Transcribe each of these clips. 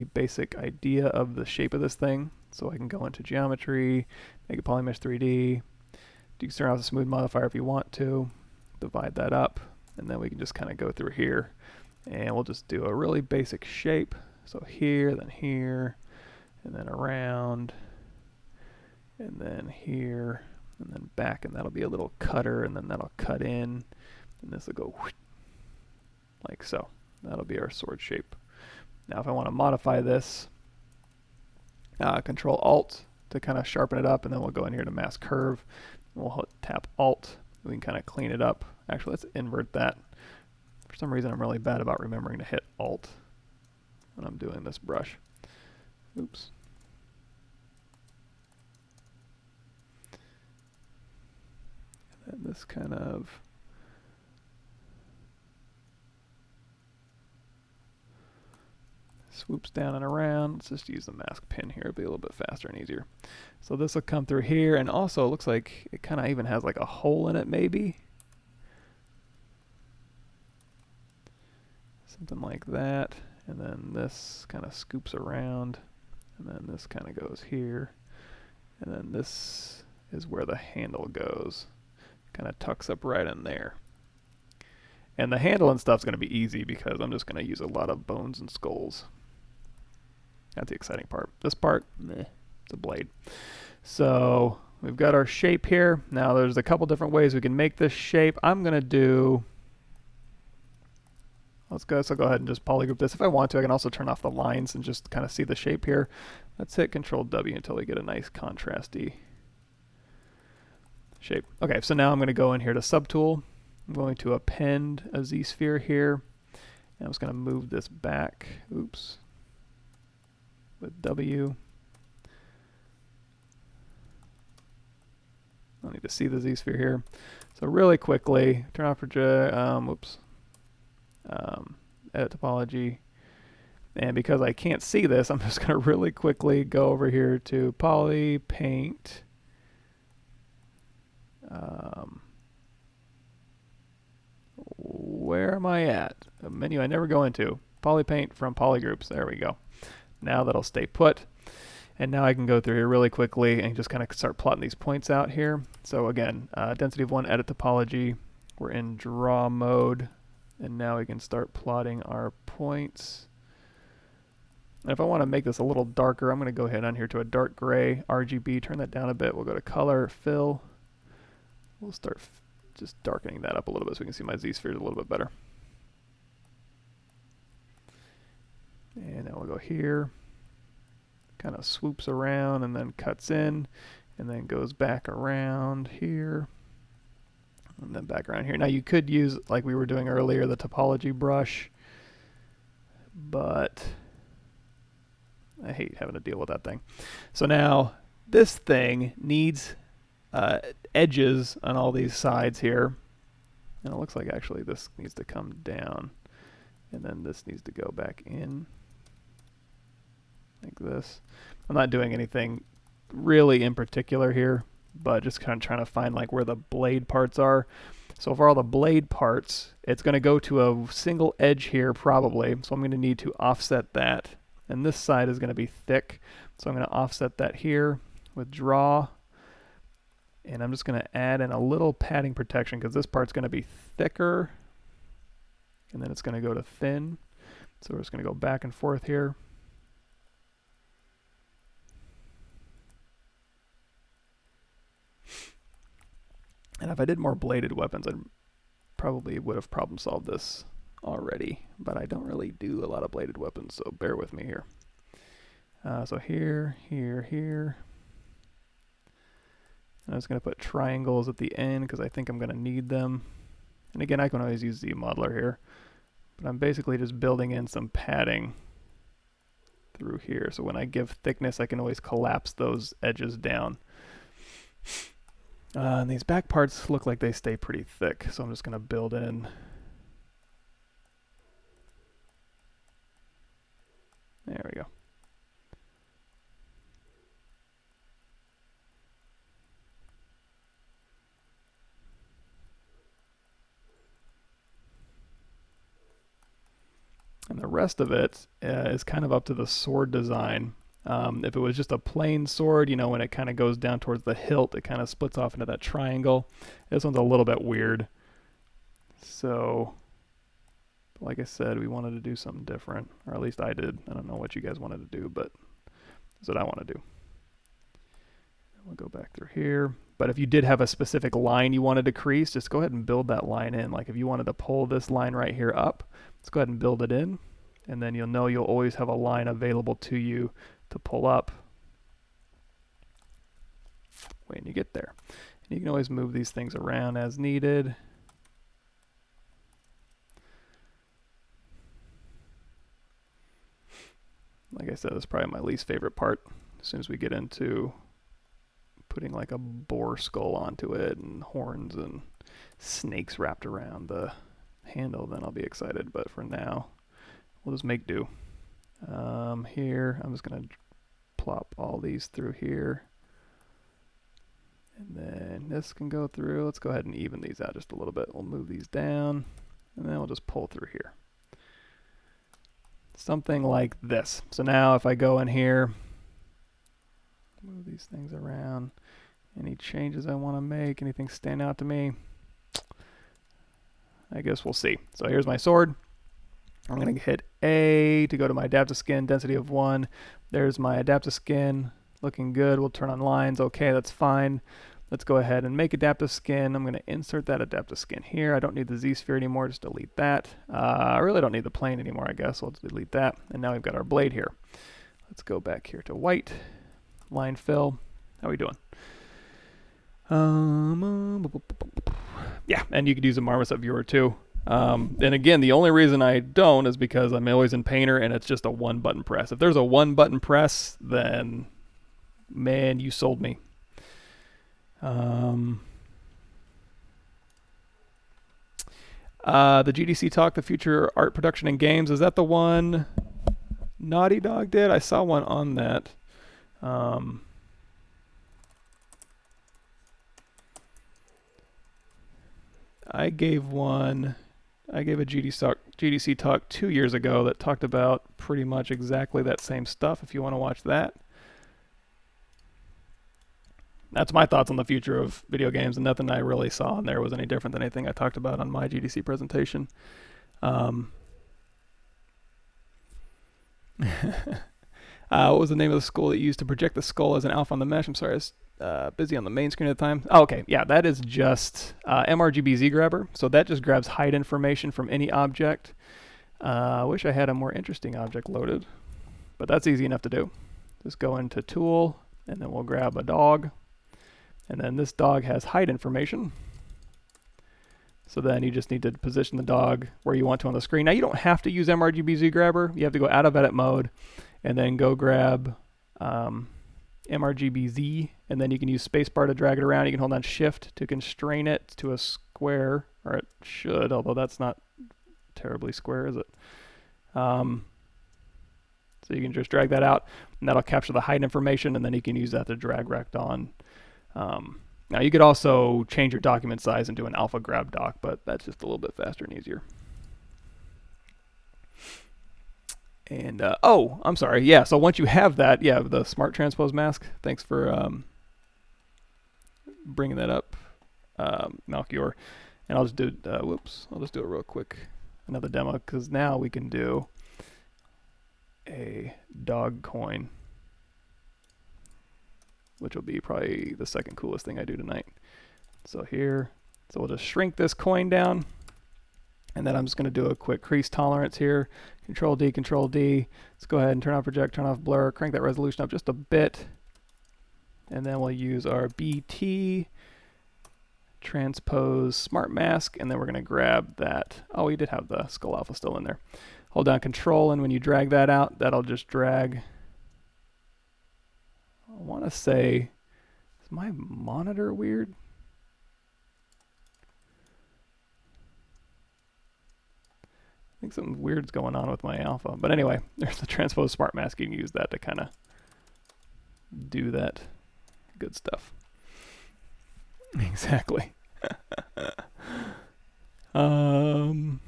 basic idea of the shape of this thing. So I can go into geometry, make a polymesh 3D. You can start out with a smooth modifier if you want to, divide that up, and then we can just kind of go through here, and we'll just do a really basic shape. So here, and then around, and then here, and then back, and that'll be a little cutter, and then that'll cut in, and this will go like so. That'll be our sword shape. Now if I want to modify this, Control Alt to kind of sharpen it up, and then we'll go in here to mask curve. We'll tap Alt. We can kind of clean it up. Actually, let's invert that. For some reason, I'm really bad about remembering to hit Alt when I'm doing this brush. Oops. And this kind of swoops down and around. Let's just use the mask pin here. It'll be a little bit faster and easier. So this will come through here, and also it looks like it kind of even has like a hole in it maybe. Something like that. And then this kind of scoops around, and then this kind of goes here. And then this is where the handle goes. Kind of tucks up right in there. And the handle and stuff's going to be easy because I'm just going to use a lot of bones and skulls. That's the exciting part. This part, meh, it's a blade. So we've got our shape here. Now there's a couple different ways we can make this shape. I'm going to do, let's go ahead and just polygroup this. If I want to, I can also turn off the lines and just kind of see the shape here. Let's hit Control W until we get a nice contrasty shape. Okay, so now I'm going to go in here to Subtool. I'm going to append a Z-sphere here. And I'm just going to move this back. Oops. With W. I don't need to see the Z-sphere here. So really quickly, turn off edit topology. And because I can't see this, I'm just going to really quickly go over here to Poly, Paint. Where am I at? A menu I never go into. Poly Paint from Polygroups. There we go. Now that'll stay put. And now I can go through here really quickly and just kind of start plotting these points out here. So again, density of 1, edit topology. We're in draw mode. And now we can start plotting our points. And if I want to make this a little darker, I'm going to go ahead on here to a dark gray, RGB, turn that down a bit. We'll go to color, fill. We'll start just darkening that up a little bit so we can see my Z-spheres a little bit better. And now we'll go here, kind of swoops around and then cuts in, and then goes back around here, and then back around here. Now you could use, like we were doing earlier, the topology brush, but I hate having to deal with that thing. So now this thing needs edges on all these sides here, and it looks like actually this needs to come down, and then this needs to go back in like this. I'm not doing anything really in particular here, but just kind of trying to find like where the blade parts are. So for all the blade parts, it's going to go to a single edge here probably, so I'm going to need to offset that, and this side is going to be thick, so I'm going to offset that here with draw. And I'm just going to add in a little padding protection because this part's going to be thicker, and then it's going to go to thin. So we're just going to go back and forth here. And if I did more bladed weapons, I probably would have problem solved this already, but I don't really do a lot of bladed weapons, so bear with me here. So here, here, here. I'm just going to put triangles at the end because I think I'm going to need them. And again, I can always use Z-modeler here. But I'm basically just building in some padding through here. So when I give thickness, I can always collapse those edges down. And these back parts look like they stay pretty thick. So I'm just going to build in. There we go. And the rest of it is kind of up to the sword design. If it was just a plain sword, you know, when it kind of goes down towards the hilt, it kind of splits off into that triangle. This one's a little bit weird. So, like I said, we wanted to do something different, or at least I did. I don't know what you guys wanted to do, but that's what I want to do. We'll go back through here. But if you did have a specific line you wanted to crease, just go ahead and build that line in. Like if you wanted to pull this line right here up, let's go ahead and build it in. And then you'll know you'll always have a line available to you to pull up when you get there. And you can always move these things around as needed. Like I said, that's probably my least favorite part. As soon as we get into putting like a boar skull onto it and horns and snakes wrapped around the handle, then I'll be excited. But for now, we'll just make do. Here, I'm just going to plop all these through here. And then this can go through. Let's go ahead and even these out just a little bit. We'll move these down, and then we'll just pull through here. Something like this. So now if I go in here, move these things around, any changes I want to make, anything stand out to me, I guess we'll see. So here's my sword. I'm going to hit A to go to my adaptive skin, density of 1. There's my adaptive skin, looking good. We'll turn on lines. Okay, that's fine. Let's go ahead and make adaptive skin. I'm going to insert that adaptive skin here. I don't need the Z sphere anymore, just delete that. I really don't need the plane anymore, I guess. I'll just delete that. And now we've got our blade here. Let's go back here to white, line fill. How are we doing? Yeah, and you could use a Marmoset viewer too. And again, the only reason I don't is because I'm always in Painter and it's just a one button press. If there's a one button press, then man, you sold me. The GDC talk, the future art production in games, is that the one Naughty Dog did? I saw one on that. I gave a GDC talk 2 years ago that talked about pretty much exactly that same stuff, if you want to watch that. That's my thoughts on the future of video games, and nothing I really saw in there was any different than anything I talked about on my GDC presentation. What was the name of the school that you used to project the skull as an alpha on the mesh? I'm sorry, I was busy on the main screen at the time. Oh, okay, yeah, that is just MRGB Z grabber. So that just grabs height information from any object. I wish I had a more interesting object loaded, but that's easy enough to do. Just go into Tool, and then we'll grab a dog. And then this dog has height information. So then you just need to position the dog where you want to on the screen. Now you don't have to use MRGB Z grabber. You have to go out of edit mode and then go grab MRGB Z, and then you can use spacebar to drag it around. You can hold down Shift to constrain it to a square, or it should, although that's not terribly square, is it? So you can just drag that out, and that'll capture the height information, and then you can use that to drag rect on. Now you could also change your document size and do an alpha grab doc, but that's just a little bit faster and easier. And, oh, I'm sorry. Yeah, so once you have that, yeah, the smart transpose mask, thanks for bringing that up, Malchior. And I'll just do, I'll just do it real quick, another demo, because now we can do a dog coin, which will be probably the second coolest thing I do tonight. So here, so we'll just shrink this coin down, and then I'm just going to do a quick crease tolerance here. Control D, Control D. Let's go ahead and turn off project, turn off blur, crank that resolution up just a bit, and then we'll use our BT transpose smart mask, and then we're going to grab that. Oh, we did have the skull alpha still in there. Hold down Control, and when you drag that out, that'll just drag. I want to say, is my monitor weird? I think something weird's going on with my alpha. But anyway, there's the transpose smart mask. You can use that to kind of do that good stuff. Exactly. Cool.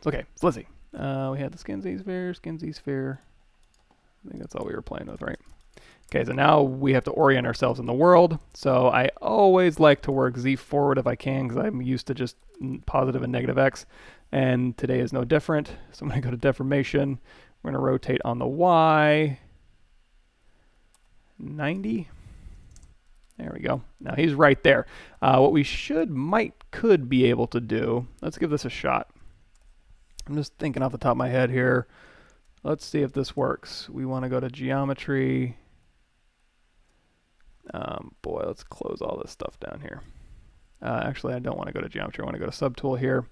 Okay, so let's see. We had the skin Z sphere. I think that's all we were playing with, right? Okay, so now we have to orient ourselves in the world. So I always like to work Z forward if I can, because I'm used to just positive and negative X. And today is no different. So I'm going to go to deformation. We're going to rotate on the Y. 90. There we go. Now he's right there. What we could be able to do, let's give this a shot. I'm just thinking off the top of my head here. Let's see if this works. We want to go to geometry. Boy, let's close all this stuff down here. Actually, I don't want to go to geometry. I want to go to subtool here.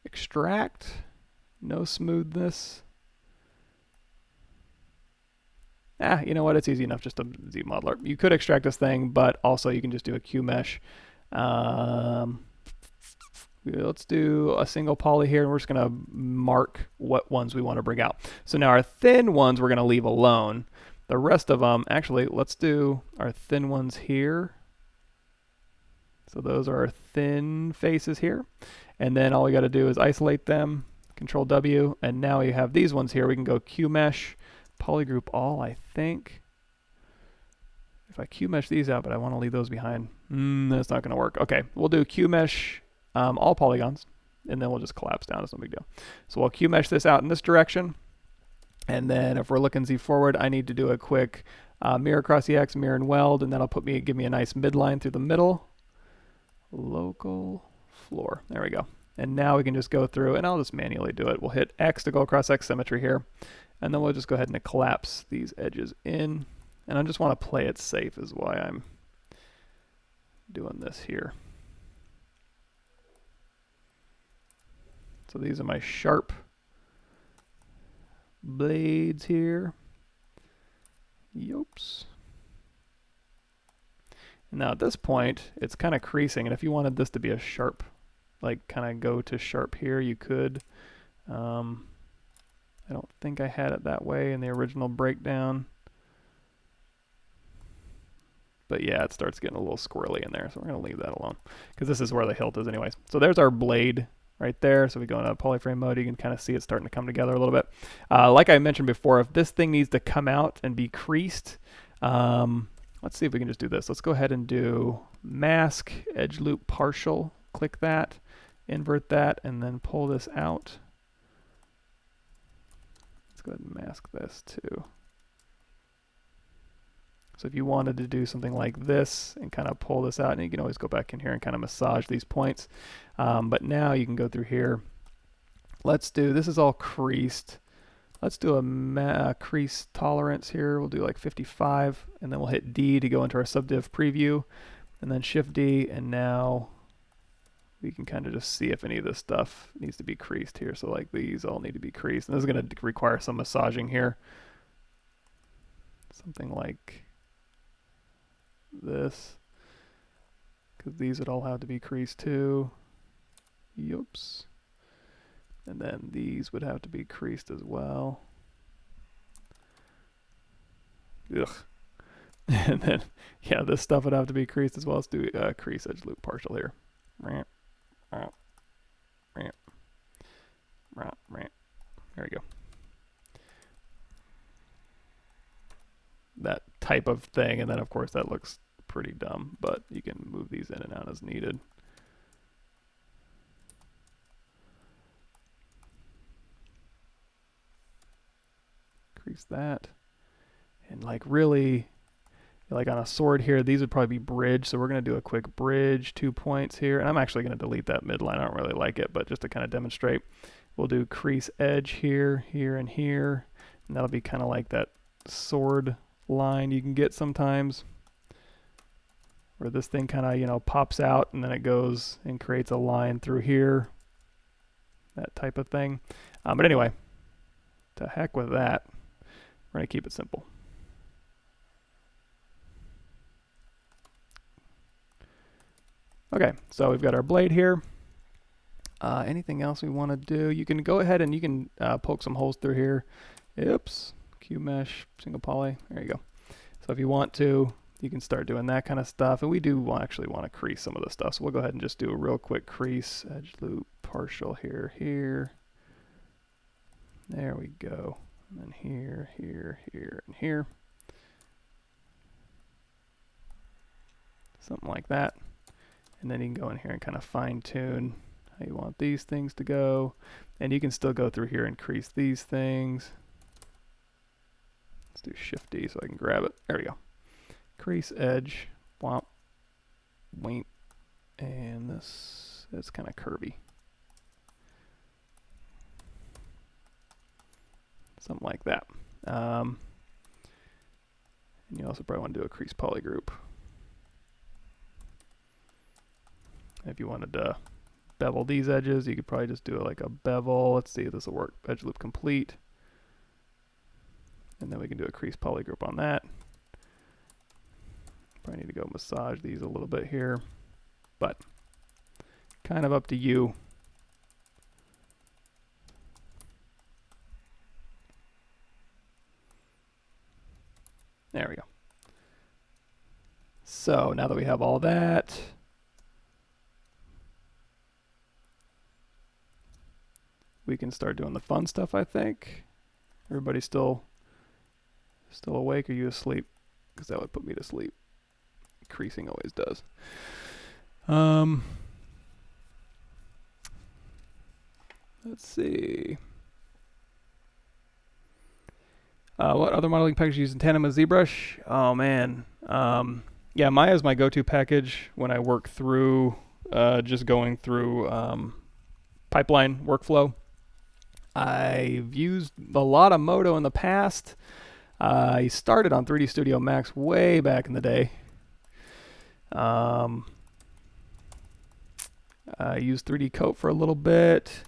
Extract. No smoothness. You know what? It's easy enough just to Z modeler. You could extract this thing, but also you can just do a Q mesh. Let's do a single poly here, and we're just going to mark what ones we want to bring out. So now our thin ones we're going to leave alone. The rest of them, actually, let's do our thin ones here. So those are our thin faces here. And then all we got to do is isolate them, Control W, and now we have these ones here. We can go Q mesh, polygroup all, I think. If I Q mesh these out, but I want to leave those behind, that's not going to work. Okay, we'll do Q mesh all polygons, and then we'll just collapse down. It's no big deal. So we'll Q mesh this out in this direction. And then if we're looking Z forward, I need to do a quick mirror across the X, mirror and weld, and that'll give me a nice midline through the middle. Local floor. There we go. And now we can just go through, and I'll just manually do it. We'll hit X to go across X symmetry here. And then we'll just go ahead and collapse these edges in. And I just want to play it safe is why I'm doing this here. So these are my sharp blades here. Yops. Now at this point, it's kind of creasing, and if you wanted this to be a sharp, like kind of go to sharp here, you could. I don't think I had it that way in the original breakdown. But yeah, it starts getting a little squirrely in there, so we're going to leave that alone, because this is where the hilt is anyways. So there's our blade right there. So we go into polyframe mode, you can kind of see it starting to come together a little bit. Like I mentioned before, if this thing needs to come out and be creased, let's see if we can just do this. Let's go ahead and do mask, edge loop partial, click that, invert that, and then pull this out. Let's go ahead and mask this too. So if you wanted to do something like this and kind of pull this out, and you can always go back in here and kind of massage these points. But now you can go through here. Let's do, this is all creased. Let's do a crease tolerance here. We'll do like 55, and then we'll hit D to go into our subdiv preview, and then Shift D, and now we can kind of just see if any of this stuff needs to be creased here. So like these all need to be creased, and this is going to require some massaging here. Something like this, because these would all have to be creased too. Yops. And then these would have to be creased as well. Ugh. And then, yeah, this stuff would have to be creased as well. Let's do crease edge loop partial here. There we go. That type of thing, and then of course that looks pretty dumb, but you can move these in and out as needed. Crease that, and like really, like on a sword here, these would probably be bridge, so we're going to do a quick bridge, 2 points here, and I'm actually going to delete that midline. I don't really like it, but just to kind of demonstrate, we'll do crease edge here, here, and here, and that'll be kind of like that sword line you can get sometimes, where this thing kind of, you know, pops out and then it goes and creates a line through here, that type of thing. But anyway, to heck with that, we're going to keep it simple. Okay, so we've got our blade here. Anything else we want to do? You can go ahead and you can poke some holes through here. Oops. Q mesh, single poly, there you go. So if you want to, you can start doing that kind of stuff. And we do actually want to crease some of the stuff. So we'll go ahead and just do a real quick crease, edge loop, partial here, here. There we go. And then here, here, here, and here. Something like that. And then you can go in here and kind of fine tune how you want these things to go. And you can still go through here and crease these things. Let's do Shift D so I can grab it. There we go. Crease, edge, womp, wink, and this is kind of curvy. Something like that. And you also probably want to do a crease polygroup. If you wanted to bevel these edges, you could probably just do like a bevel. Let's see if this will work. Edge loop complete. And then we can do a crease polygroup on that. Probably need to go massage these a little bit here, but kind of up to you. There we go. So now that we have all that, we can start doing the fun stuff, I think. Everybody still awake, or are you asleep? Because that would put me to sleep. Creasing always does. Let's see. What other modeling package use in tandem with ZBrush? Oh man. Yeah, Maya is my go-to package when I work through just going through pipeline workflow. I've used a lot of Modo in the past. I started on 3D Studio Max way back in the day. I used 3D Coat for a little bit.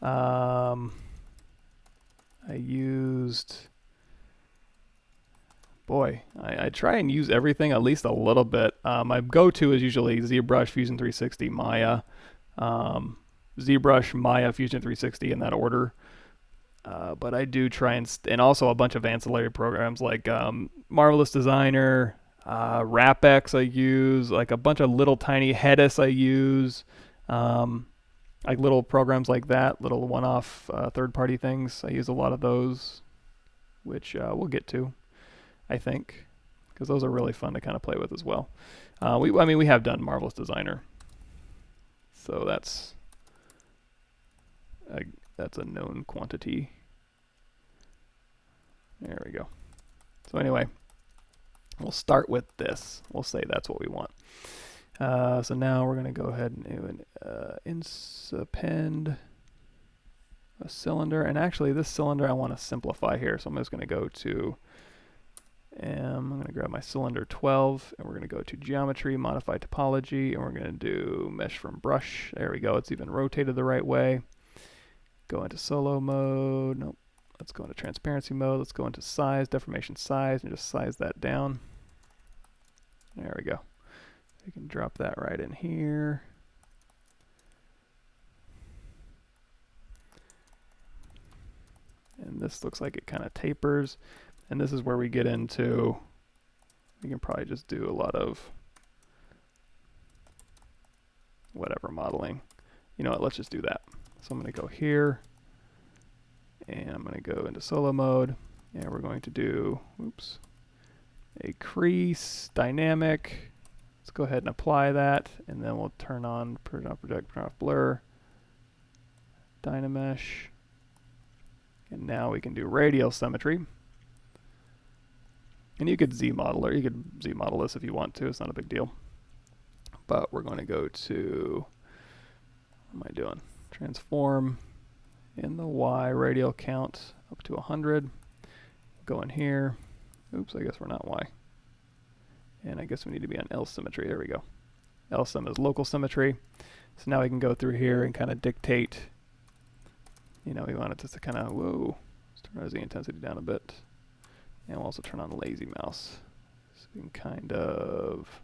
I used, boy, I try and use everything at least a little bit. My go-to is usually ZBrush, Fusion 360, Maya. ZBrush, Maya, Fusion 360 in that order. But I do try and also a bunch of ancillary programs like Marvelous Designer, RapX I use, like a bunch of little tiny Hedis I use, like little programs like that, little one-off third-party things. I use a lot of those, which we'll get to, I think, because those are really fun to kind of play with as well. I mean, we have done Marvelous Designer, so that's a known quantity. There we go. So anyway, we'll start with this. We'll say that's what we want. So now we're going to go ahead and do an append a cylinder. And actually, this cylinder I want to simplify here. So I'm just going to go to, I'm going to grab my cylinder 12, and we're going to go to Geometry, Modify Topology, and we're going to do Mesh from Brush. There we go. It's even rotated the right way. Go into solo mode. Nope. Let's go into transparency mode. Let's go into size, deformation size, and just size that down. There we go. We can drop that right in here. And this looks like it kind of tapers. And this is where we get into, we can probably just do a lot of whatever modeling. You know what, let's just do that. So I'm going to go here, and I'm going to go into solo mode, and we're going to do, oops, a crease dynamic. Let's go ahead and apply that, and then we'll turn on project, turn off blur, Dynamesh, and now we can do radial symmetry. And you could Z-model, or you could Z-model this if you want to. It's not a big deal. But we're going to go to, what am I doing? Transform in the Y, radial count up to 100. Go in here. Oops, I guess we're not Y. And I guess we need to be on L symmetry. There we go. L sim is local symmetry. So now we can go through here and kind of dictate, you know, we want it just to kind of, whoa, let's turn the intensity down a bit. And we'll also turn on lazy mouse. So we can kind of,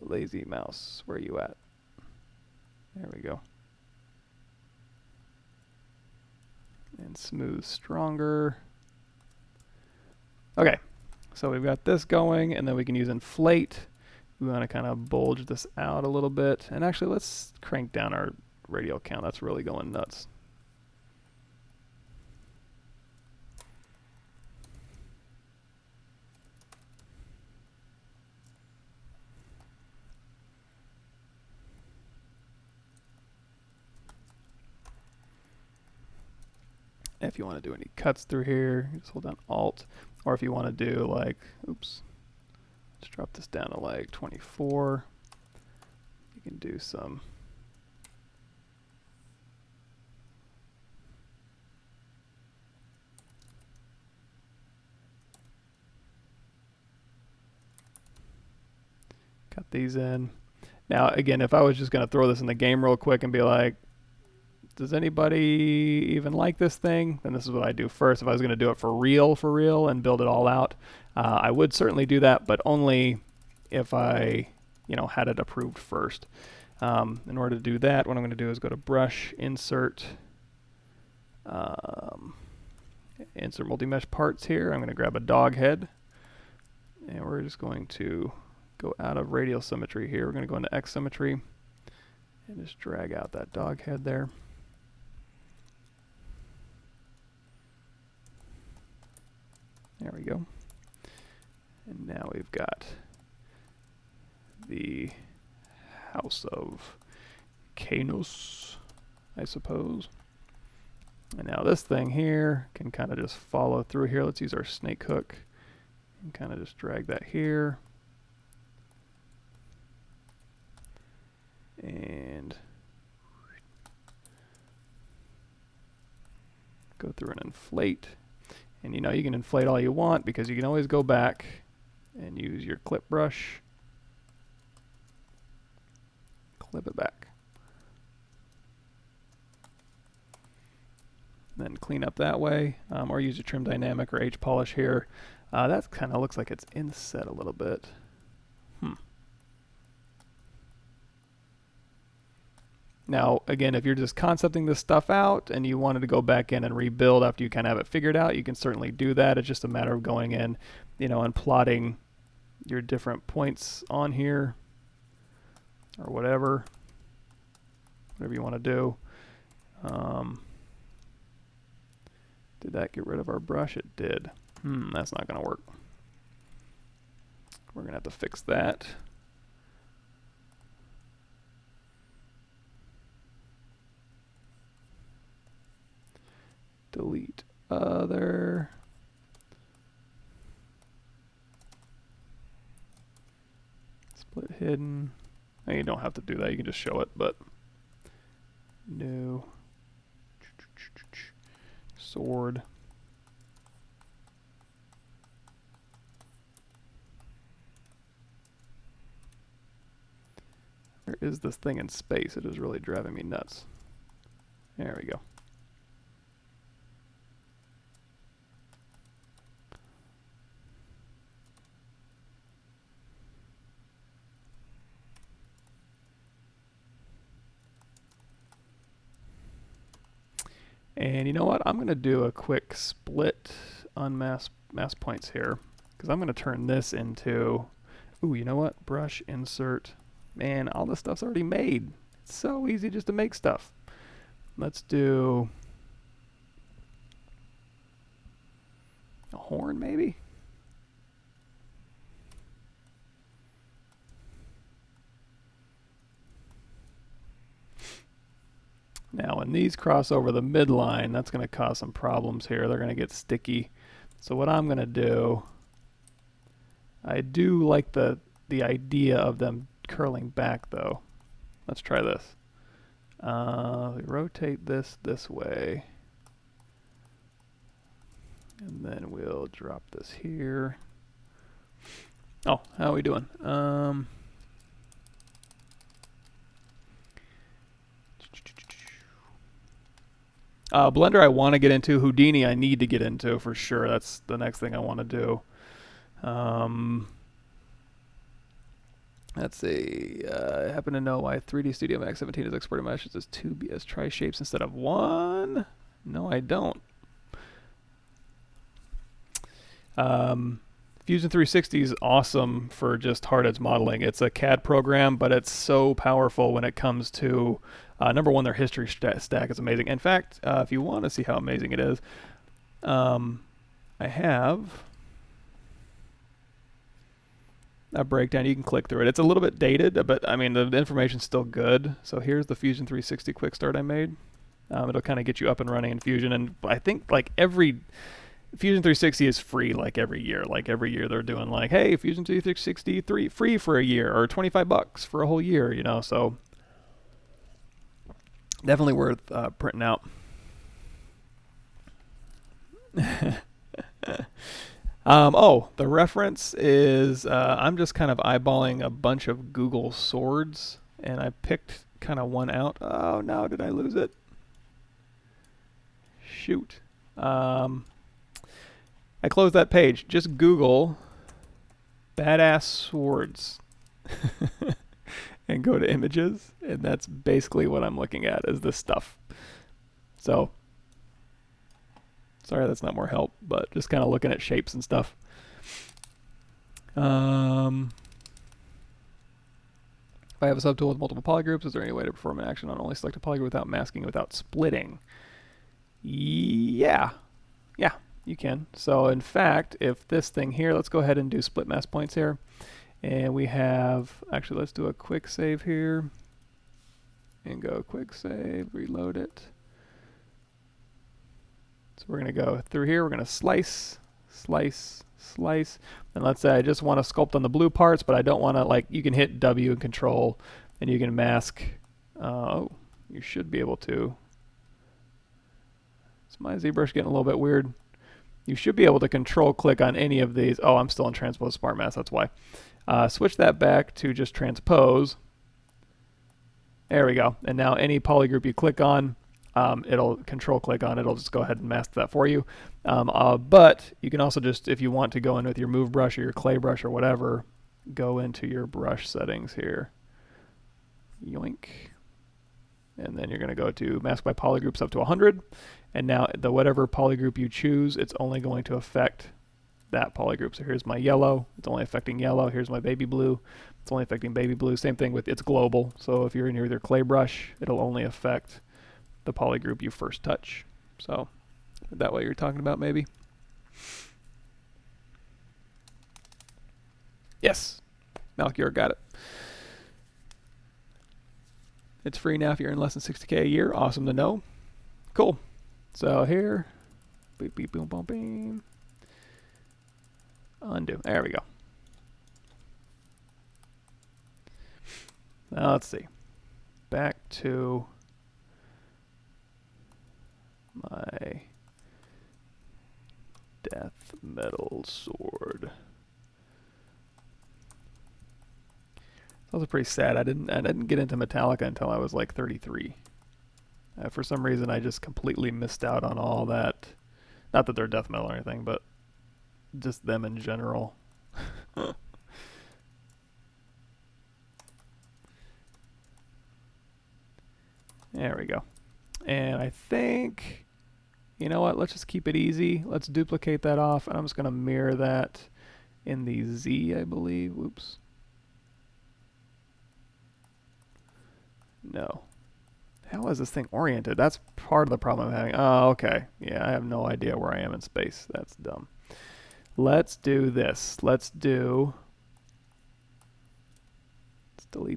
lazy mouse, where are you at? There we go. And smooth stronger. Okay, so we've got this going, and then we can use inflate we want to kind of bulge this out a little bit. And actually, let's crank down our radial count. That's really going nuts. If you want to do any cuts through here, just hold down Alt. Or if you want to do like, oops, let's drop this down to like 24. You can do some cut these in. Now, again, if I was just going to throw this in the game real quick and be like, does anybody even like this thing? Then this is what I do first. If I was going to do it for real, and build it all out, I would certainly do that, but only if I, had it approved first. In order to do that, what I'm going to do is go to Brush, Insert, Insert Multi-Mesh Parts here. I'm going to grab a dog head, and we're just going to go out of Radial Symmetry here. We're going to go into X Symmetry, and just drag out that dog head there. There we go. And now we've got the House of Canos, I suppose. And now this thing here can kind of just follow through here. Let's use our snake hook and kind of just drag that here. And go through and inflate. And you can inflate all you want because you can always go back and use your clip brush. Clip it back. Then clean up that way, or use a trim dynamic or H polish here. That kind of looks like it's inset a little bit. Now, again, if you're just concepting this stuff out and you wanted to go back in and rebuild after you kind of have it figured out, you can certainly do that. It's just a matter of going in, and plotting your different points on here or whatever you want to do. Did that get rid of our brush? It did. That's not going to work. We're going to have to fix that. Delete other. Split hidden. Now you don't have to do that, you can just show it, but new sword. Where is this thing in space? It is really driving me nuts. There we go. And you know what? I'm going to do a quick split on mask points here, because I'm going to turn this into, you know what? Brush, insert. Man, all this stuff's already made. It's so easy just to make stuff. Let's do a horn, maybe? Now, when these cross over the midline, that's going to cause some problems here. They're going to get sticky. So what I'm going to do, I do like the idea of them curling back, though. Let's try this. We rotate this way. And then we'll drop this here. Oh, how are we doing? Blender I want to get into. Houdini I need to get into for sure. That's the next thing I want to do. Let's see. I happen to know why 3D Studio Max 17 is exporting meshes as 2 as tri-shapes instead of 1. No, I don't. Fusion 360 is awesome for just hard edge modeling. It's a CAD program, but it's so powerful when it comes to number one, their history stack is amazing. In fact, if you want to see how amazing it is, I have a breakdown. You can click through it. It's a little bit dated, but I mean the information's still good. So here's the Fusion 360 Quickstart I made. It'll kind of get you up and running in Fusion, and I think like every Fusion 360 is free like every year. Like every year they're doing like, hey, Fusion 360 free for a year, or $25 for a whole year, you know. So definitely worth printing out. The reference is I'm just kind of eyeballing a bunch of Google swords, and I picked kind of one out. Oh no, did I lose it? Shoot. I closed that page. Just Google badass swords and go to images, and that's basically what I'm looking at is this stuff. So sorry that's not more help, but just kind of looking at shapes and stuff. If I have a subtool with multiple polygroups, is there any way to perform an action on only select a polygroup without masking, without splitting? Yeah, you can. So in fact, if this thing here, let's go ahead and do split mask points here. And we have, actually let's do a quick save here. And go quick save, reload it. So we're going to go through here, we're going to slice, slice, slice. And let's say I just want to sculpt on the blue parts, but I don't want to, like, you can hit W and Control, and you can mask. Oh, you should be able to. Is my ZBrush getting a little bit weird? You should be able to Control click on any of these. Oh, I'm still in Transpose Smart Mask, that's why. Switch that back to just Transpose. There we go. And now any polygroup you click on, it'll Control click on, it'll just go ahead and mask that for you. But you can also just, if you want to go in with your move brush or your clay brush or whatever, go into your brush settings here. Yoink. And then you're going to go to mask by polygroups up to 100. And now the whatever polygroup you choose, it's only going to affect that polygroup. So here's my yellow, it's only affecting yellow. Here's my baby blue, it's only affecting baby blue. Same thing with, it's global. So if you're in your clay brush, it'll only affect the polygroup you first touch. So that what you're talking about maybe? Yes, Malchior got it. It's free now if you're in less than 60K a year. Awesome to know. Cool. So here, beep, beep, boom, boom, beam. Undo. There we go. Now let's see. Back to my death metal sword. That was pretty sad. I didn't get into Metallica until I was like 33. For some reason, I just completely missed out on all that. Not that they're death metal or anything, but just them in general. There we go. And I think, you know what, let's just keep it easy. Let's duplicate that off, and I'm just going to mirror that in the Z, I believe. Oops. No. How is this thing oriented? That's part of the problem I'm having. Oh, okay. Yeah, I have no idea where I am in space. That's dumb. Let's do this. Let's delete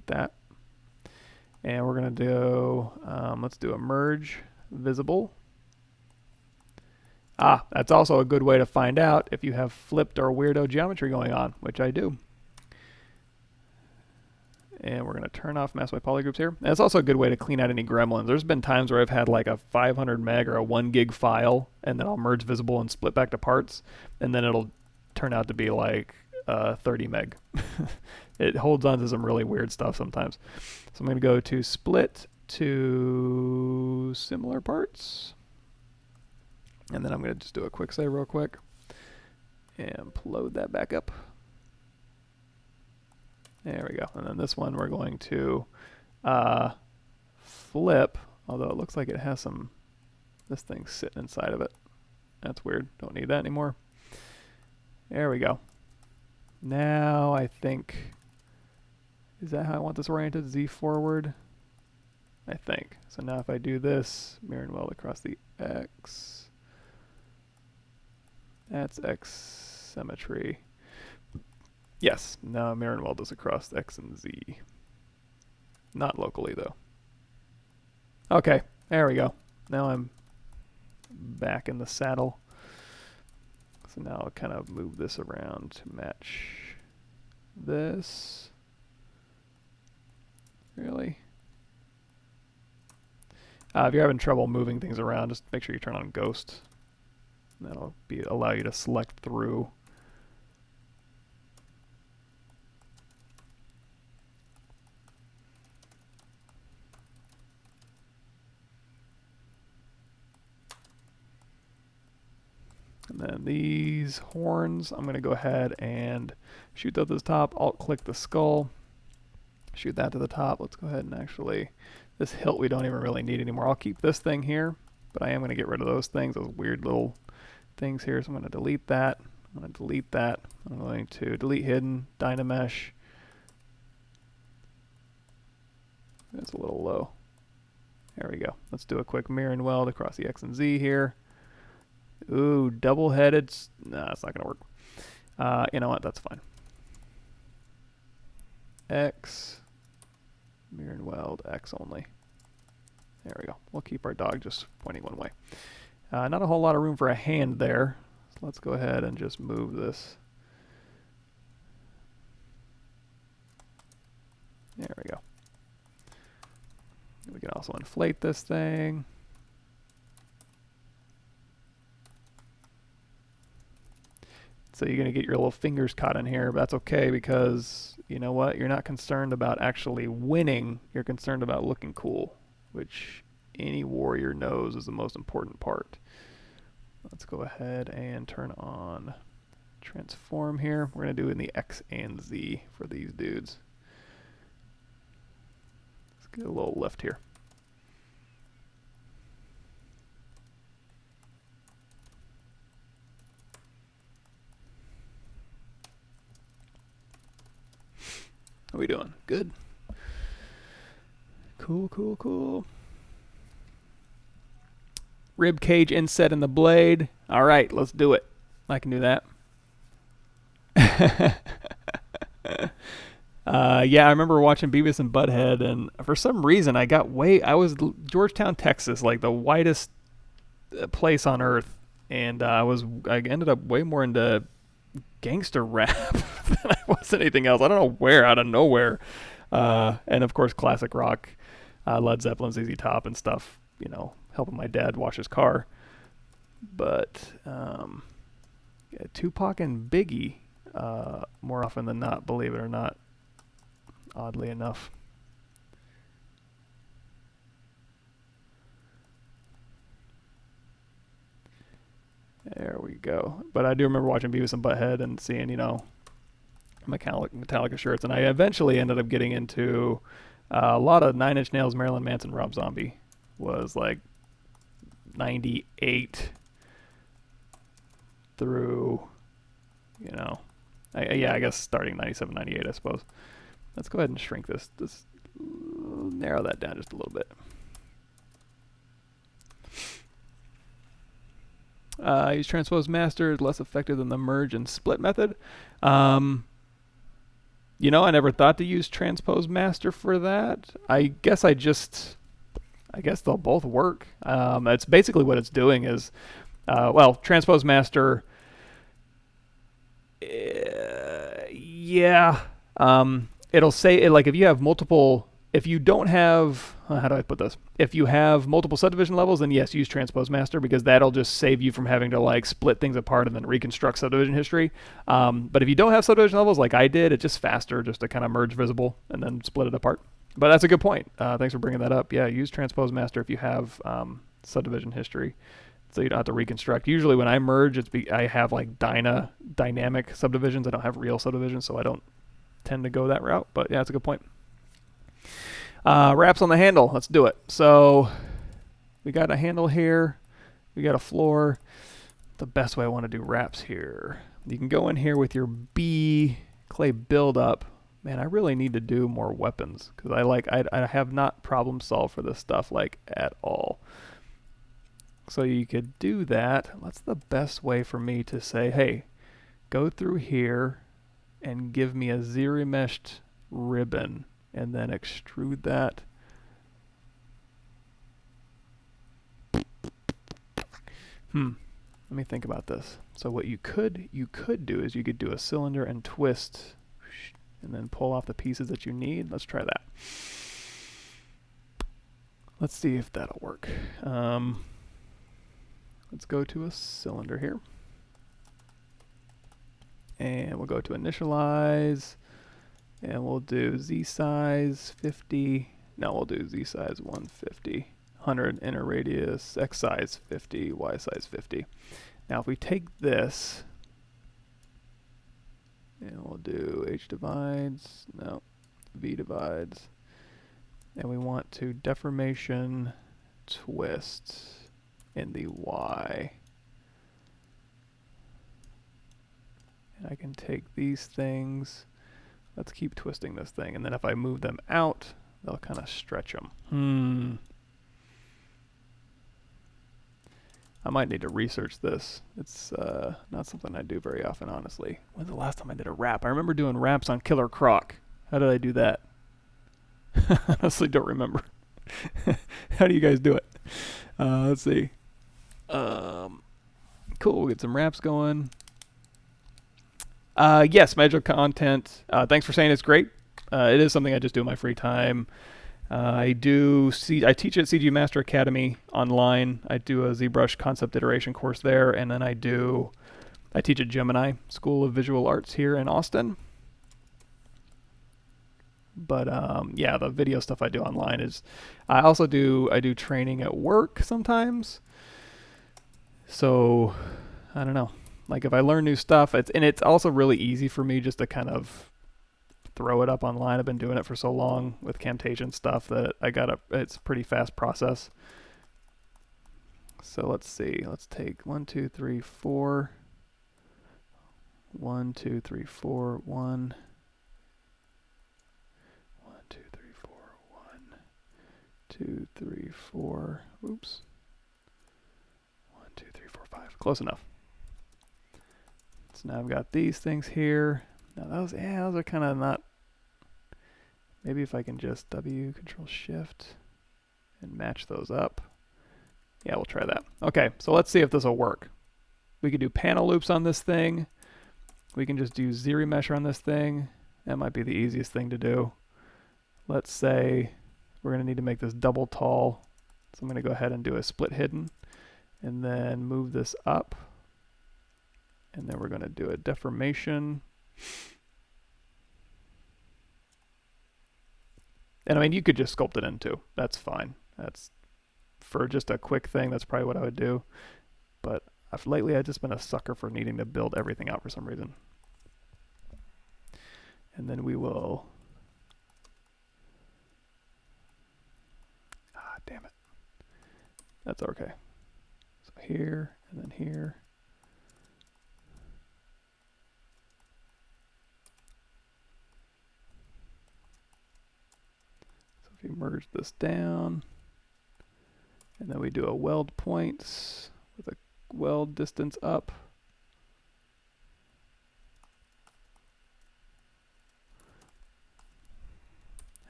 that. And we're going to do, let's do a merge visible. Ah, that's also a good way to find out if you have flipped or weirdo geometry going on, which I do. And we're going to turn off mask by polygroups here. And it's also a good way to clean out any gremlins. There's been times where I've had like a 500 meg or a 1 gig file, and then I'll merge visible and split back to parts, and then it'll turn out to be like 30 meg. It holds on to some really weird stuff sometimes. So I'm going to go to split to similar parts. And then I'm going to just do a quick save real quick and load that back up. There we go. And then this one we're going to flip, although it looks like it has some, this thing sitting inside of it. That's weird. Don't need that anymore. There we go. Now I think, is that how I want this oriented? Z forward? I think. So now if I do this, mirror and weld across the X, that's X symmetry. Yes, now mirror and weld this across X and Z. Not locally though. Okay, there we go. Now I'm back in the saddle. So now I'll kind of move this around to match this. Really? If you're having trouble moving things around, just make sure you turn on Ghost. That'll allow you to select through. And then these horns, I'm going to go ahead and shoot those to the top. Alt-click the skull. Shoot that to the top. Let's go ahead and actually, this hilt we don't even really need anymore. I'll keep this thing here, but I am going to get rid of those things, those weird little things here. So I'm going to delete that. I'm going to delete that. I'm going to delete hidden, Dynamesh. That's a little low. There we go. Let's do a quick mirror and weld across the X and Z here. Ooh, double-headed. Nah, it's not going to work. You know what? That's fine. X, mirror and weld, X only. There we go. We'll keep our dog just pointing one way. Not a whole lot of room for a hand there. So let's go ahead and just move this. There we go. We can also inflate this thing. So you're going to get your little fingers caught in here, but that's okay because, you know what, you're not concerned about actually winning, you're concerned about looking cool, which any warrior knows is the most important part. Let's go ahead and turn on transform here. We're going to do it in the X and Z for these dudes. Let's get a little lift here. How are we doing? Good. Cool, cool, cool. Rib cage inset in the blade. All right, let's do it. I can do that. Yeah, I remember watching Beavis and Butthead, and for some reason I was Georgetown, Texas, like the whitest place on earth, and I ended up way more into gangster rap than I was anything else. I don't know where, out of nowhere. And of course, classic rock, Led Zeppelin, ZZ Top, and stuff. You know, helping my dad wash his car. But yeah, Tupac and Biggie, more often than not, believe it or not. Oddly enough. There we go. But I do remember watching Beavis and Butthead and seeing, you know, Metallica shirts. And I eventually ended up getting into a lot of Nine Inch Nails, Marilyn Manson, Rob Zombie. Was like 98 through, you know, yeah, I guess starting 97, 98, I suppose. Let's go ahead and shrink this. Narrow that down just a little bit. Use transpose master, less effective than the merge and split method. You know, I never thought to use transpose master for that. I guess they'll both work. It's basically what it's doing is, well, transpose master. Yeah. It'll say, like, if you have multiple, if you don't have, how do I put this? If you have multiple subdivision levels, then yes, use transpose master, because that'll just save you from having to like split things apart and then reconstruct subdivision history. But if you don't have subdivision levels like I did, it's just faster just to kind of merge visible and then split it apart. But that's a good point. Thanks for bringing that up. Yeah, use transpose master if you have subdivision history, so you don't have to reconstruct. Usually when I merge, I have like dynamic subdivisions. I don't have real subdivisions, so I don't tend to go that route. But yeah, that's a good point. Wraps on the handle. Let's do it. So we got a handle here. We got a floor. The best way I want to do wraps here. You can go in here with your B clay buildup. Man, I really need to do more weapons because I have not problem solved for this stuff like at all. So you could do that. What's the best way for me to say, hey, go through here and give me a zero-meshed ribbon and then extrude that. Let me think about this. So what you could do is you could do a cylinder and twist and then pull off the pieces that you need. Let's try that. Let's see if that'll work. Let's go to a cylinder here. And we'll go to initialize. And we'll do Z size 50. No, we'll do Z size 150. 100 inner radius, X size 50, Y size 50. Now if we take this, and we'll do H divides, no, V divides, and we want to deformation twist in the Y. And I can take these things, let's keep twisting this thing, and then if I move them out, they'll kind of stretch them. I might need to research this. It's not something I do very often, honestly. When's the last time I did a wrap? I remember doing wraps on Killer Croc. How did I do that? Honestly, don't remember. How do you guys do it? Let's see. Cool, we'll get some wraps going. Yes, magic content. Thanks for saying it's great. It is something I just do in my free time. I teach at CG Master Academy online. I do a ZBrush concept iteration course there, and then I teach at Gemini School of Visual Arts here in Austin. But yeah, the video stuff I do online is, I do training at work sometimes. So I don't know. Like if I learn new stuff, it's also really easy for me just to kind of throw it up online. I've been doing it for so long with Camtasia stuff that it's a pretty fast process. So let's see. Let's take 1, 2, 3, 4. 1, 2, 3, 4. 1. 1, 2, 3, 4. 1, 2, 3, 4. Oops. 1, 2, 3, 4, 5. Close enough. So now I've got these things here. Now those are kind of not. Maybe if I can just W Control Shift and match those up. Yeah, we'll try that. Okay, so let's see if this will work. We could do panel loops on this thing. We can just do zero mesh on this thing. That might be the easiest thing to do. Let's say we're going to need to make this double tall. So I'm going to go ahead and do a split hidden and then move this up. And then we're going to do a deformation. And I mean, you could just sculpt it in too. That's fine. That's for just a quick thing. That's probably what I would do. But lately, I've just been a sucker for needing to build everything out for some reason. And then we will. Damn it. That's okay. So here and then here. If you merge this down, and then we do a weld points with a weld distance up.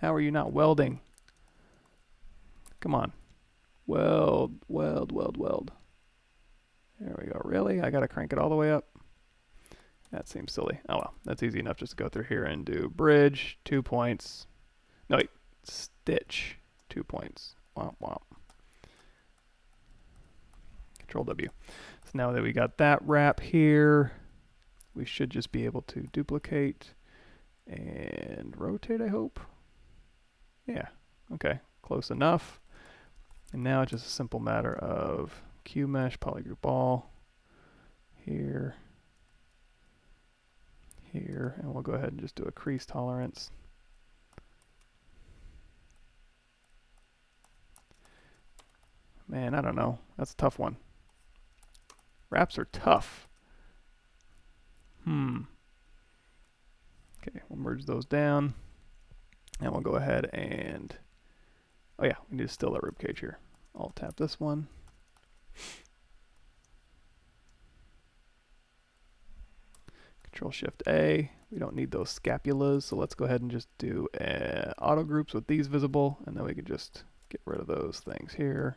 How are you not welding? Come on. Weld, weld, weld, weld. There we go. Really? I gotta crank it all the way up? That seems silly. Oh well, that's easy enough just to go through here and do bridge, 2 points. No, wait. Stitch, 2 points. Womp womp. Control W. So now that we got that wrap here, we should just be able to duplicate and rotate, I hope. Yeah, okay, close enough. And now it's just a simple matter of Q mesh, polygroup all, here, here, and we'll go ahead and just do a crease tolerance. Man, I don't know. That's a tough one. Wraps are tough. Okay, we'll merge those down. And we'll go ahead and, oh yeah, we need to still that rib cage here. I'll tap this one. Control Shift A. We don't need those scapulas, so let's go ahead and just do auto groups with these visible, and then we can just get rid of those things here.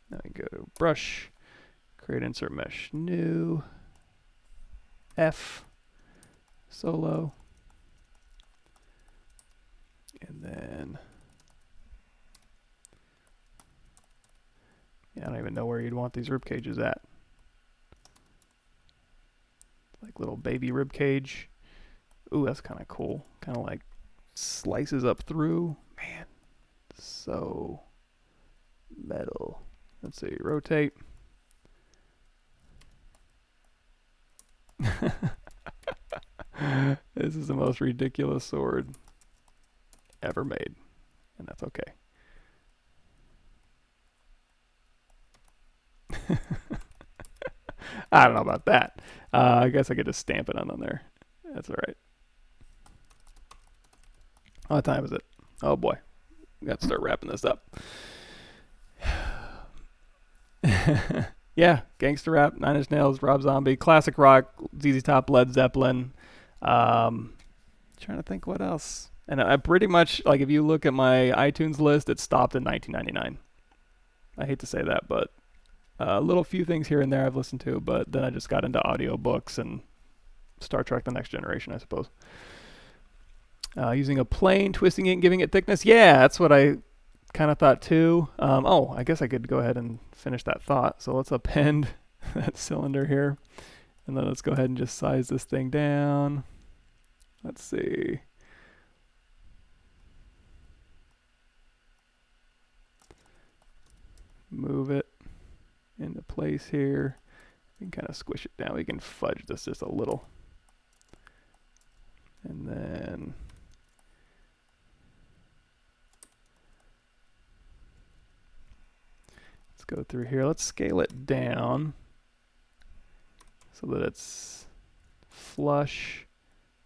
Now we go to brush, create insert mesh new, F, solo, and then, yeah, I don't even know where you'd want these rib cages at. Like little baby rib cage. Ooh, that's kind of cool. Kind of like slices up through. Man, so metal. Let's see, rotate. This is the most ridiculous sword ever made, and that's okay. I don't know about that. I guess I could just stamp it on there. That's all right. What time is it? Oh boy, we got to start wrapping this up. Yeah, gangster rap, Nine Inch Nails, Rob Zombie, classic rock, ZZ Top, Led Zeppelin. Trying to think what else. And I pretty much, like, if you look at my iTunes list, it stopped in 1999. I hate to say that, but a little few things here and there I've listened to, but then I just got into audiobooks and Star Trek The Next Generation, I suppose. Using a plane, twisting it and giving it thickness. Yeah, that's what I kind of thought too. Oh, I guess I could go ahead and finish that thought. So let's append that cylinder here. And then let's go ahead and just size this thing down. Let's see. Move it into place here. We can kind of squish it down. We can fudge this just a little. And then let's go through here. Let's scale it down so that it's flush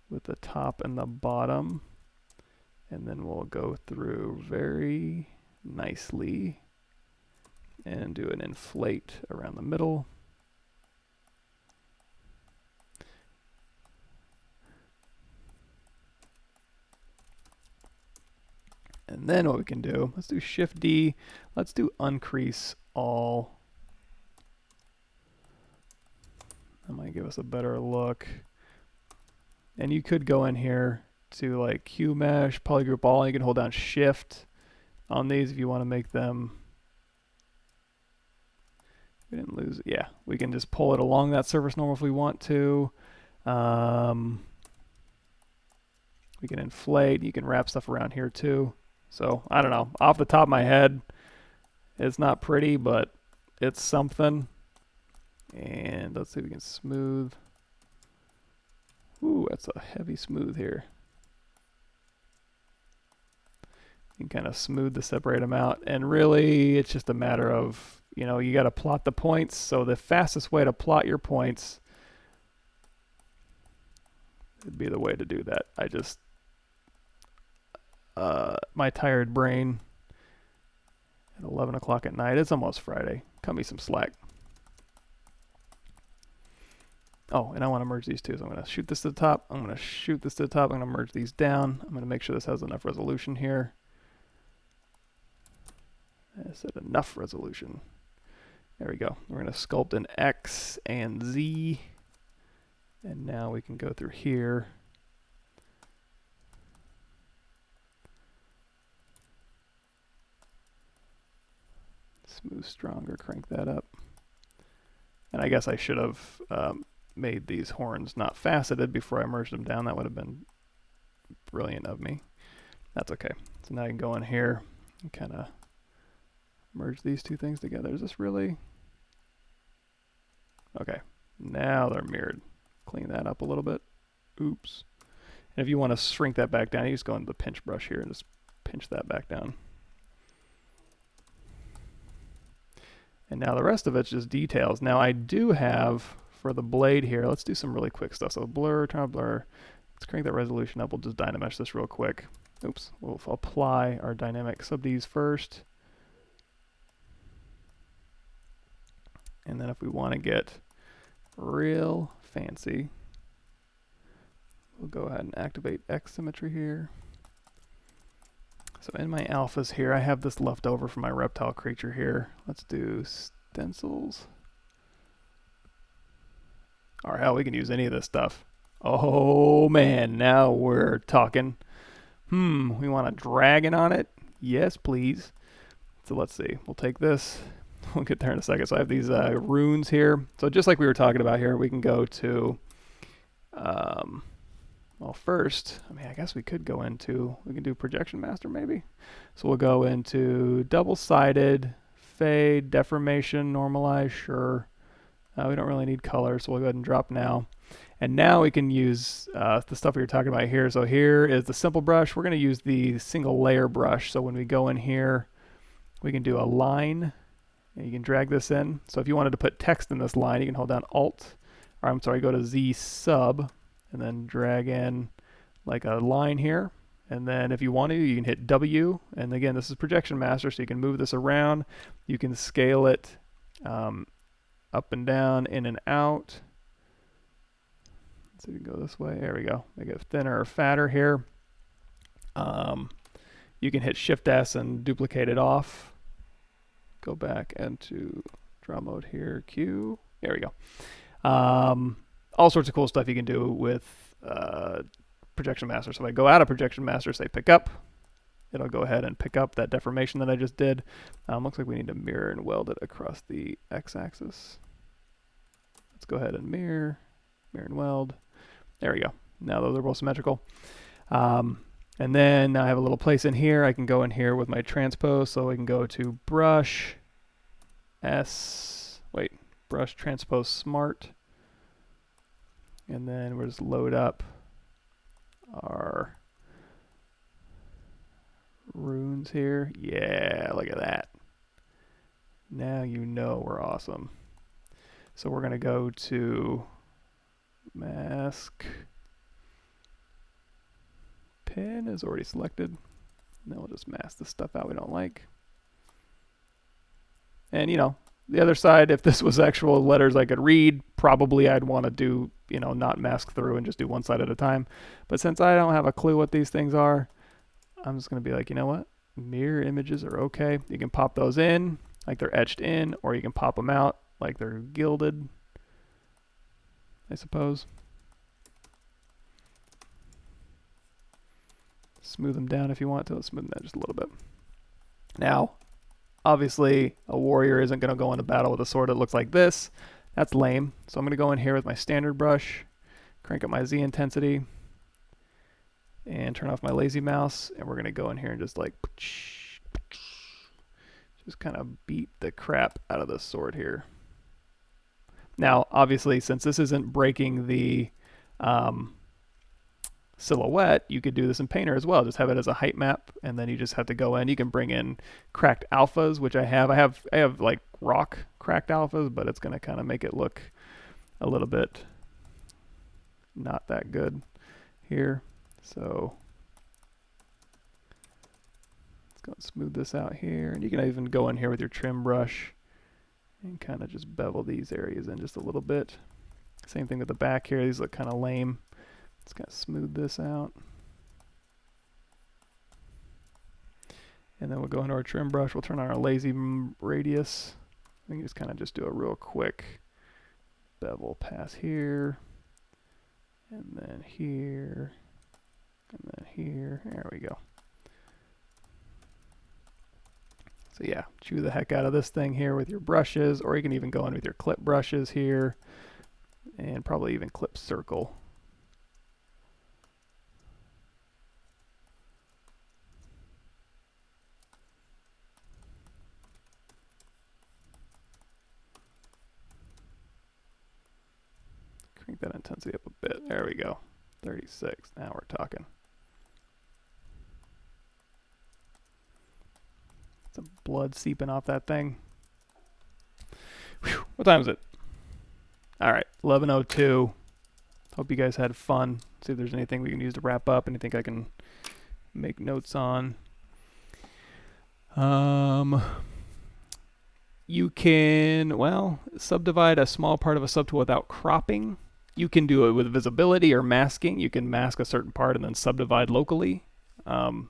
with the top and the bottom. And then we'll go through very nicely and do an inflate around the middle. And then what we can do, let's do Shift D, let's do uncrease all. That might give us a better look. And you could go in here to like Q mesh, polygroup all, and you can hold down Shift on these if you want to make them. We didn't lose it. Yeah, we can just pull it along that surface normal if we want to. We can inflate. You can wrap stuff around here too. So I don't know. Off the top of my head, it's not pretty, but it's something. And let's see if we can smooth. Ooh, that's a heavy smooth here. You can kind of smooth to separate them out. And really, it's just a matter of, you know, you got to plot the points. So the fastest way to plot your points would be the way to do that. I just, my tired brain at 11 o'clock at night, it's almost Friday. Cut me some slack. Oh, and I want to merge these two, so I'm going to shoot this to the top. I'm going to shoot this to the top. I'm going to merge these down. I'm going to make sure this has enough resolution here. I said enough resolution. There we go. We're going to sculpt an X and Z. And now we can go through here. Smooth stronger, crank that up. And I guess I should have made these horns not faceted before I merged them down. That would have been brilliant of me. That's okay. So now I can go in here and kind of merge these two things together. Is this really? Okay. Now they're mirrored. Clean that up a little bit. Oops. And if you want to shrink that back down, you just go into the pinch brush here and just pinch that back down. And now the rest of it's just details. Now I do have, for the blade here, let's do some really quick stuff. So blur, turn on blur. Let's crank that resolution up. We'll just dynamesh this real quick. Oops, we'll apply our dynamic sub-Ds first. And then if we want to get real fancy, we'll go ahead and activate X symmetry here. So in my alphas here, I have this left over from my reptile creature here. Let's do stencils. Or hell, we can use any of this stuff. Oh man, now we're talking. We want a dragon on it? Yes, please. So let's see. We'll take this. We'll get there in a second. So I have these runes here. So just like we were talking about here, we can go to, well, first, I mean, I guess we could go into, we can do Projection Master maybe. So we'll go into double-sided, fade, deformation, normalize, sure. We don't really need color, so we'll go ahead and drop now. And now we can use the stuff we were talking about here. So here is the simple brush. We're going to use the single layer brush. So when we go in here, we can do a line. And you can drag this in. So if you wanted to put text in this line, you can hold down Alt, or I'm sorry, go to Z sub, and then drag in like a line here. And then if you want to, you can hit W. And again, this is Projection Master, so you can move this around. You can scale it up and down, in and out. So you can go this way. There we go. Make it thinner or fatter here. You can hit Shift S and duplicate it off. Go back into draw mode here, Q. There we go. All sorts of cool stuff you can do with Projection Master. So if I go out of Projection Master, say pick up, it'll go ahead and pick up that deformation that I just did. Looks like we need to mirror and weld it across the x-axis. Let's go ahead and mirror and weld. There we go. Now those are both symmetrical. And then I have a little place in here. I can go in here with my transpose. So I can go to brush, brush transpose smart. And then we'll just load up our runes here. Yeah, look at that. Now you know we're awesome. So we're going to go to mask. Pen is already selected. And then we'll just mask the stuff out we don't like. And you know, the other side, if this was actual letters I could read, probably I'd want to do, you know, not mask through and just do one side at a time. But since I don't have a clue what these things are, I'm just going to be like, you know what? Mirror images are okay. You can pop those in like they're etched in, or you can pop them out like they're gilded, I suppose. Smooth them down if you want to. Let's smooth them down just a little bit. Now, obviously, a warrior isn't going to go into battle with a sword that looks like this. That's lame. So I'm going to go in here with my standard brush, crank up my Z intensity, and turn off my lazy mouse. And we're going to go in here and just like, just kind of beat the crap out of this sword here. Now, obviously, since this isn't breaking the silhouette, you could do this in Painter as well. Just have it as a height map, and then you just have to go in. You can bring in cracked alphas, which I have. I have like rock cracked alphas, but it's going to kind of make it look a little bit not that good here. So let's go and smooth this out here. And you can even go in here with your trim brush and kind of just bevel these areas in just a little bit. Same thing with the back here. These look kind of lame. Let's kind of smooth this out. And then we'll go into our trim brush. We'll turn on our lazy radius. We can just kind of just do a real quick bevel pass here. And then here. And then here. There we go. So yeah, chew the heck out of this thing here with your brushes, or you can even go in with your clip brushes here, and probably even clip circle. Crank that intensity up a bit. There we go. 36. Now we're talking. Some blood seeping off that thing. Whew. What time is it? All right, 11:02. Hope you guys had fun. See if there's anything we can use to wrap up, anything I can make notes on. You can, well, subdivide a small part of a subtool without cropping. You can do it with visibility or masking. You can mask a certain part and then subdivide locally. But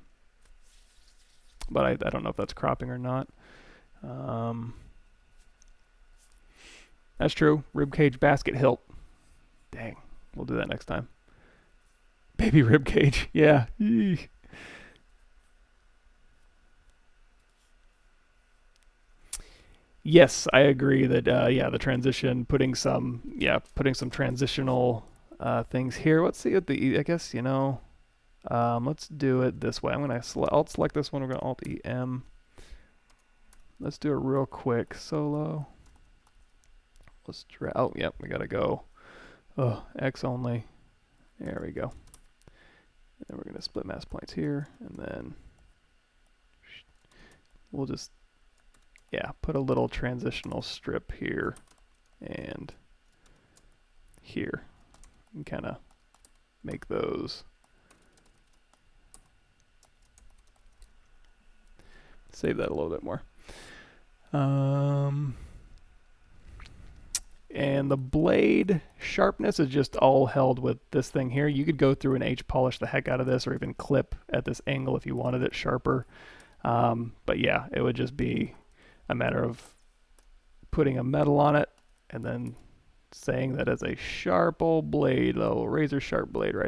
I don't know if that's cropping or not. That's true. Ribcage basket hilt. Dang, we'll do that next time. Baby ribcage, yeah. Eesh. Yes, I agree that yeah, the transition, putting some transitional things here. Let's see what I guess, you know, let's do it this way. I'll select this one. We're gonna Alt E M. Let's do it real quick. Solo. Let's drag. Oh, yep, we gotta go. Oh, X only. There we go. And then we're gonna split mask points here, and then we'll just, yeah, put a little transitional strip here and here, and kind of make those. Save that a little bit more. And the blade sharpness is just all held with this thing here. You could go through and H-polish the heck out of this, or even clip at this angle if you wanted it sharper. But yeah, it would just be a matter of putting a metal on it and then saying that as a sharp old blade, a little razor sharp blade right